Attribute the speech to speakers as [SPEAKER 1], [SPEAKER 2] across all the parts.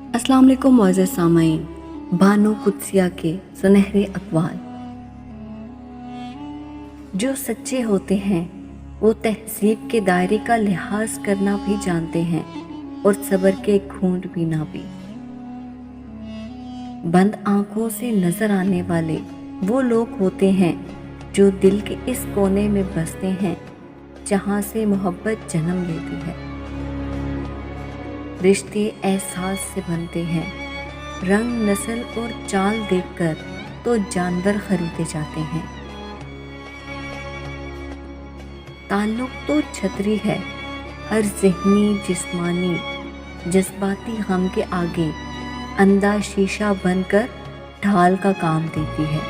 [SPEAKER 1] अस्सलाम वालेकुम मुअज़्ज़ज़ सामाईन। बानो कुद्सिया के सुनहरे अक़वाल। जो सच्चे होते हैं वो तहज़ीब के दायरे का लिहाज करना भी जानते हैं और सब्र के घूंट भी ना पी। बंद आंखों से नजर आने वाले वो लोग होते हैं जो दिल के इस कोने में बसते हैं जहां से मोहब्बत जन्म लेती है। रिश्ते एहसास से बनते हैं, रंग नस्ल और चाल देखकर तो जानवर खरीदे जाते हैं। ताल्लुक तो छतरी है, हर ज़हनी जिस्मानी जज्बाती गम के आगे अंधा शीशा बनकर ढाल का काम देती है।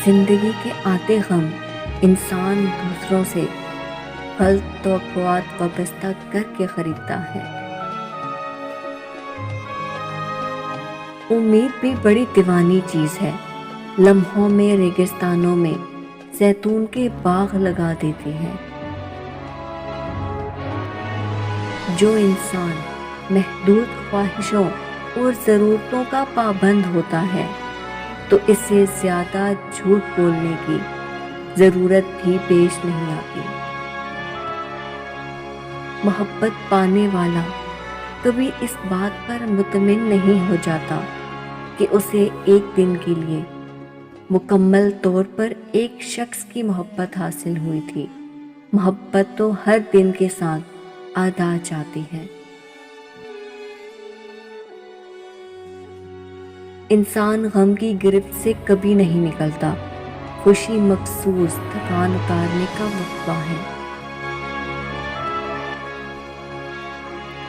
[SPEAKER 1] जिंदगी के आते गम इंसान दूसरों से फल तोक़ुआत वाबस्ता करके खरीदता है। उम्मीद भी बड़ी दीवानी चीज़ है, लम्हों में रेगिस्तानों में जैतून के बाग लगा देती है। जो इंसान महदूद ख्वाहिशों और ज़रूरतों का पाबंद होता है तो इसे ज़्यादा झूठ बोलने की ज़रूरत भी पेश नहीं आती। मोहब्बत पाने वाला कभी इस बात पर मुतमिन नहीं हो जाता कि उसे एक दिन के लिए मुकम्मल तौर पर एक शख्स की मोहब्बत हासिल हुई थी। मोहब्बत तो हर दिन के साथ आधा जाती है। इंसान गम की गिरफ्त से कभी नहीं निकलता, खुशी मखसूस थकान उतारने का वक्फा है।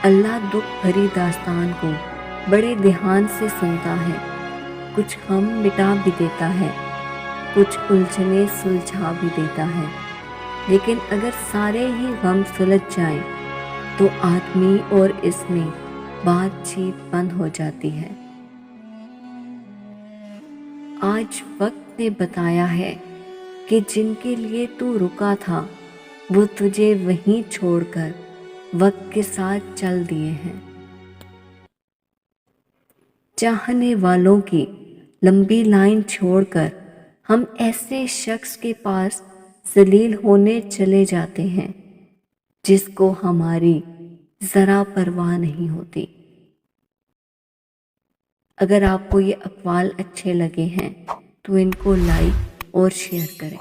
[SPEAKER 1] अल्लाह दुख भरी दास्तान को बड़े ध्यान से सुनता है, कुछ गम मिटा भी देता है, कुछ उलझने सुलझा भी देता है। लेकिन अगर सारे ही गम सुलझ जाएं तो आदमी और इसमें बातचीत बंद हो जाती है। आज वक्त ने बताया है कि जिनके लिए तू रुका था वो तुझे वहीं छोड़कर वक्त के साथ चल दिए हैं। चाहने वालों की लंबी लाइन छोड़कर हम ऐसे शख्स के पास जलील होने चले जाते हैं जिसको हमारी ज़रा परवाह नहीं होती। अगर आपको ये अक़वाल अच्छे लगे हैं तो इनको लाइक और शेयर करें।